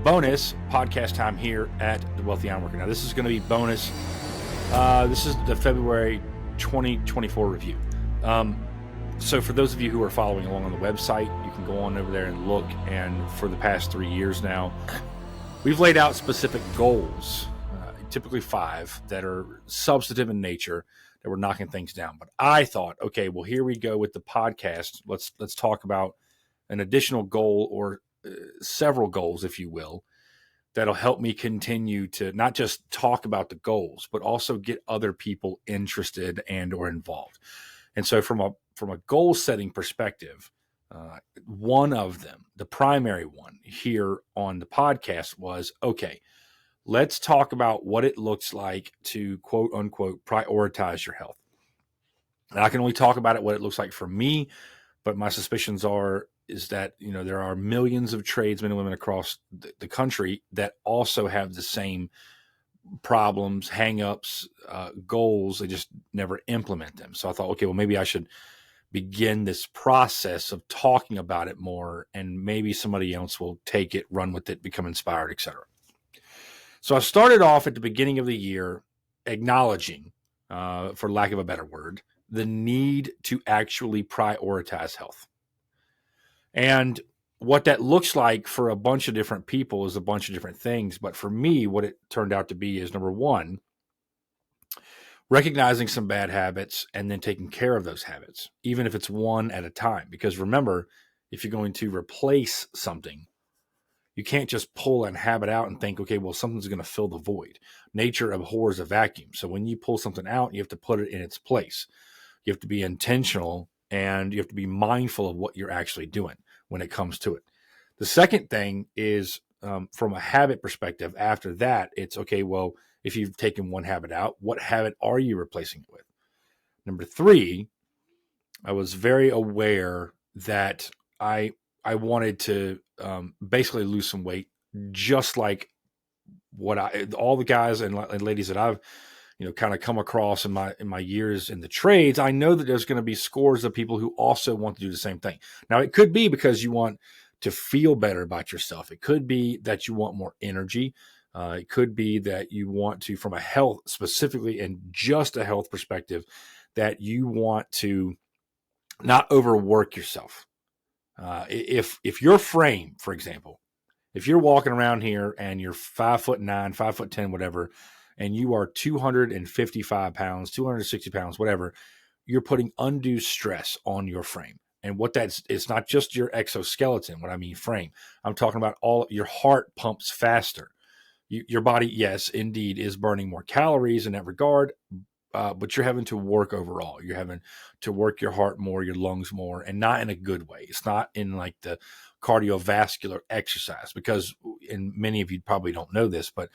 bonus podcast time here at The Wealthy Ironworker. Now, this is going to be bonus. This is the February 2024 review. So for those of you who are following along on the website, you can go on over there and look. And for the past 3 years now, we've laid out specific goals, typically 5, that are substantive in nature, that we're knocking things down. But I thought, okay, well, here we go with the podcast. Let's talk about an additional goal, or several goals, if you will, that'll help me continue to not just talk about the goals, but also get other people interested and or involved. And so from a goal setting perspective, one of them, the primary one here on the podcast, was, okay, let's talk about what it looks like to quote unquote prioritize your health. And I can only talk about it what it looks like for me, but my suspicions is that, there are millions of tradesmen and women across the country that also have the same problems, hangups, goals. They just never implement them. So I thought, okay, well, maybe I should begin this process of talking about it more, and maybe somebody else will take it, run with it, become inspired, etc. So I started off at the beginning of the year acknowledging, for lack of a better word, the need to actually prioritize health. And what that looks like for a bunch of different people is a bunch of different things. But for me, what it turned out to be is, number one, recognizing some bad habits and then taking care of those habits, even if it's one at a time. Because remember, if you're going to replace something, you can't just pull a habit out and think, okay, well, something's going to fill the void. Nature abhors a vacuum. So when you pull something out, you have to put it in its place. You have to be intentional, and you have to be mindful of what you're actually doing when it comes to it. The second thing is, from a habit perspective, after that, it's, okay, well, if you've taken one habit out, what habit are you replacing it with? Number 3, I was very aware that I wanted to basically lose some weight, just like all the guys and ladies that I've kind of come across in my years in the trades. I know that there's going to be scores of people who also want to do the same thing. Now, it could be because you want to feel better about yourself. It could be that you want more energy. It could be that you want to, from a health specifically and just a health perspective, that you want to not overwork yourself. If your frame, for example, if you're walking around here and you're 5'9", 5'10", whatever, and you are 255 pounds, 260 pounds, whatever, you're putting undue stress on your frame. And it's not just your exoskeleton. When I mean frame, I'm talking about your heart pumps faster. Your body, yes, indeed, is burning more calories in that regard, but you're having to work overall. You're having to work your heart more, your lungs more, and not in a good way. It's not in like the cardiovascular exercise, because, and many of you probably don't know this, but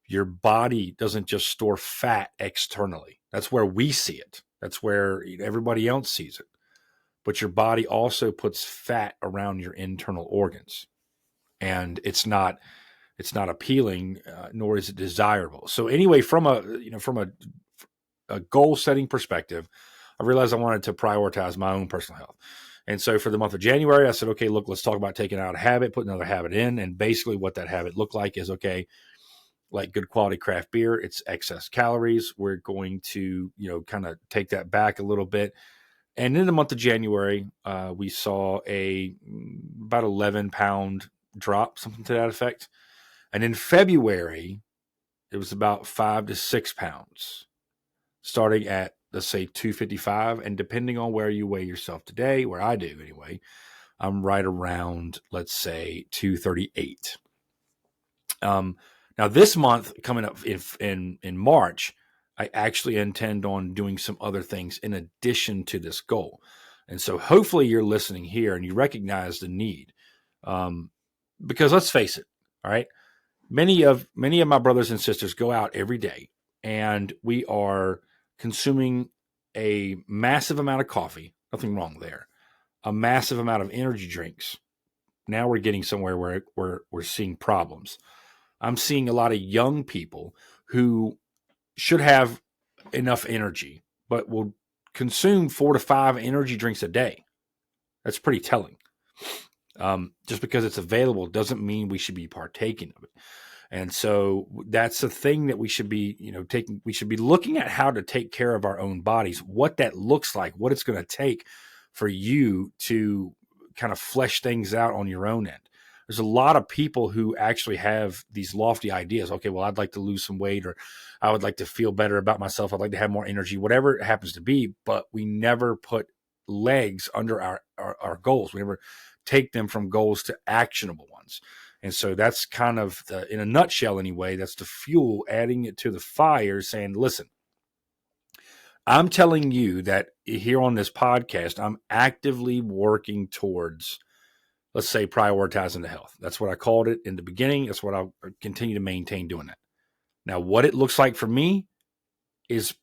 your body doesn't just store fat externally. That's where we see it. That's where everybody else sees it. But your body also puts fat around your internal organs, and it's not appealing, nor is it desirable. So anyway, from a goal setting perspective, I realized I wanted to prioritize my own personal health. And so for the month of January, I said, okay, look, let's talk about taking out a habit, putting another habit in. And basically what that habit looked like is, okay, like good quality craft beer, it's excess calories. We're going to, kind of take that back a little bit. And in the month of January, we saw about 11-pound drop, something to that effect. And in February, it was about 5 to 6 pounds, starting at, let's say, 255. And depending on where you weigh yourself today, where I do anyway, I'm right around, let's say, 238. Now, this month coming up in March, I actually intend on doing some other things in addition to this goal. And so hopefully you're listening here and you recognize the need. Because let's face it, all right, many of my brothers and sisters go out every day, and we are consuming a massive amount of coffee. Nothing wrong there. A massive amount of energy drinks. Now we're getting somewhere where we're seeing problems. I'm seeing a lot of young people who should have enough energy, but will consume 4 to 5 energy drinks a day. That's pretty telling. Just because it's available doesn't mean we should be partaking of it. And so that's the thing that we should be, taking. We should be looking at how to take care of our own bodies, what that looks like, what it's going to take for you to kind of flesh things out on your own end. There's a lot of people who actually have these lofty ideas. Okay, well, I'd like to lose some weight, or I would like to feel better about myself. I'd like to have more energy, whatever it happens to be. But we never put legs under our goals. We never take them from goals to actionable ones. And so that's kind of, in a nutshell anyway, that's the fuel, adding it to the fire, saying, listen, I'm telling you that here on this podcast, I'm actively working towards, let's say, prioritizing the health. That's what I called it in the beginning. That's what I'll continue to maintain doing that. Now, what it looks like for me is,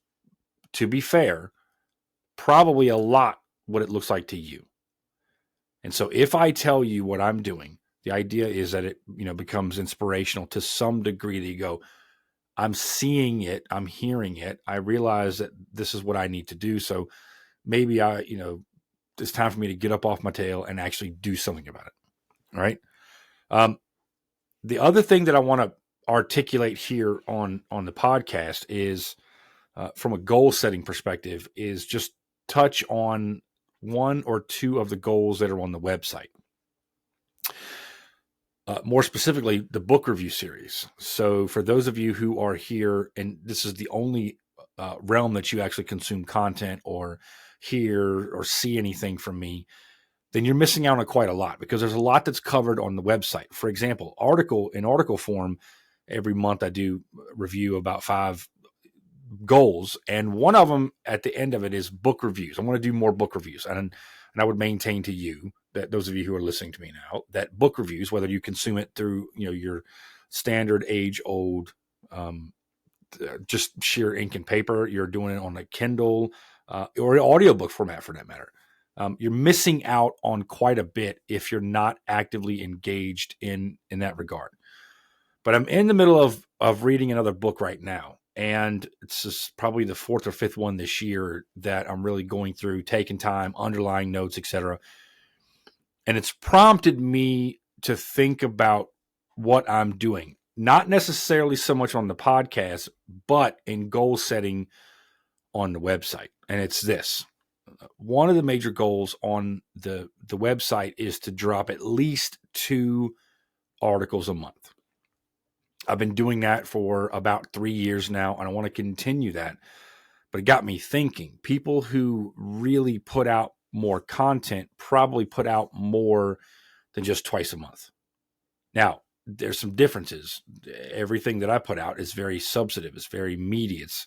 to be fair, probably a lot what it looks like to you. And so if I tell you what I'm doing, the idea is that it, becomes inspirational to some degree, that you go, I'm seeing it, I'm hearing it. I realize that this is what I need to do. So maybe it's time for me to get up off my tail and actually do something about it. All right. The other thing that I want to articulate here on the podcast is, from a goal setting perspective, is just touch on one or two of the goals that are on the website. More specifically, the book review series. So for those of you who are here, and this is the only realm that you actually consume content or hear or see anything from me, then you're missing out on quite a lot, because there's a lot that's covered on the website. For example, in article form, every month I do review about 5 goals, and one of them at the end of it is book reviews. I want to do more book reviews, and I would maintain to you, that those of you who are listening to me now, that book reviews, whether you consume it through your standard age old just sheer ink and paper, you're doing it on a Kindle or an audiobook format for that matter, you're missing out on quite a bit if you're not actively engaged in that regard. But I'm in the middle of reading another book right now, and it's just probably the 4th or 5th one this year that I'm really going through, taking time, underlying notes, etc. And it's prompted me to think about what I'm doing, not necessarily so much on the podcast, but in goal setting on the website. And it's this. One of the major goals on the website is to drop at least 2 articles a month. I've been doing that for about 3 years now, and I want to continue that. But it got me thinking, people who really put out more content probably put out more than just twice a month. Now, there's some differences. Everything that I put out is very substantive. It's very meaty. It's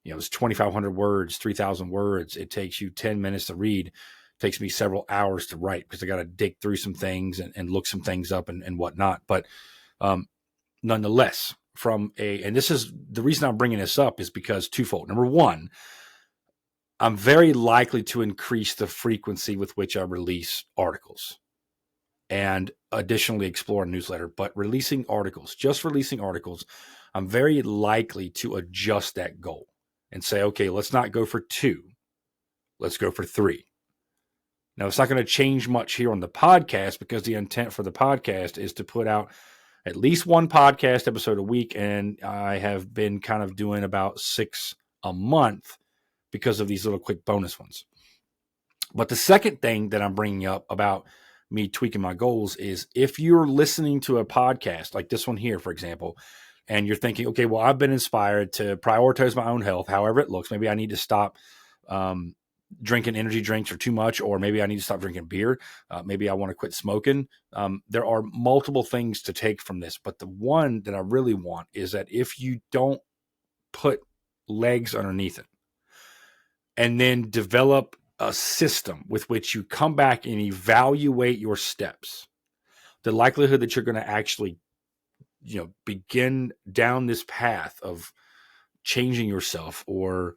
2,500 words, 3,000 words. It takes you 10 minutes to read. It takes me several hours to write, because I got to dig through some things and look some things up and whatnot. But nonetheless, and this is the reason I'm bringing this up, is because twofold. Number one, I'm very likely to increase the frequency with which I release articles, and additionally explore a newsletter. But just releasing articles, I'm very likely to adjust that goal and say, okay, let's not go for 2. Let's go for 3. Now, it's not going to change much here on the podcast, because the intent for the podcast is to put out at least 1 podcast episode a week. And I have been kind of doing about 6 a month because of these little quick bonus ones. But the second thing that I'm bringing up about me tweaking my goals is, if you're listening to a podcast like this one here, for example, and you're thinking, okay, well, I've been inspired to prioritize my own health, however it looks. Maybe I need to stop drinking energy drinks or too much, or maybe I need to stop drinking beer. Maybe I want to quit smoking. There are multiple things to take from this, but the one that I really want is that if you don't put legs underneath it, and then develop a system with which you come back and evaluate your steps, the likelihood that you're going to actually, begin down this path of changing yourself, or,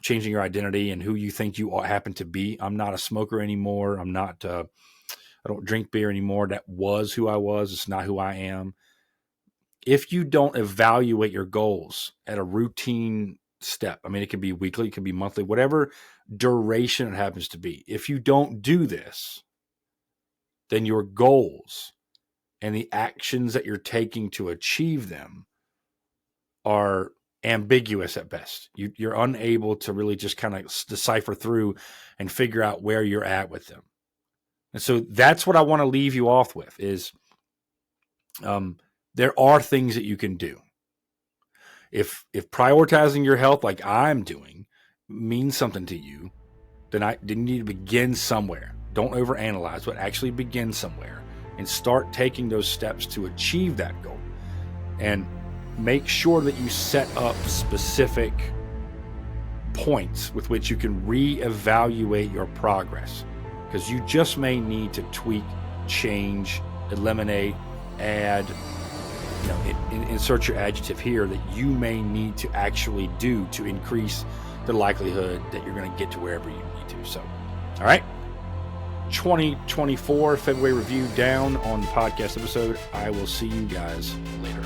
changing your identity and who you think you happen to be. I'm not a smoker anymore. I don't drink beer anymore. That was who I was. It's not who I am. If you don't evaluate your goals at a routine step, it could be weekly, it could be monthly, whatever duration it happens to be. If you don't do this, then your goals and the actions that you're taking to achieve them are ambiguous at best. You're unable to really just kind of decipher through and figure out where you're at with them. And so that's what I want to leave you off with is there are things that you can do. If prioritizing your health like I'm doing means something to you, then you need to begin somewhere. Don't overanalyze, but actually begin somewhere and start taking those steps to achieve that goal. And make sure that you set up specific points with which you can reevaluate your progress, because you just may need to tweak, change, eliminate, add, insert your adjective here that you may need to actually do to increase the likelihood that you're going to get to wherever you need to. So, all right. 2024 February review down on the podcast episode. I will see you guys later.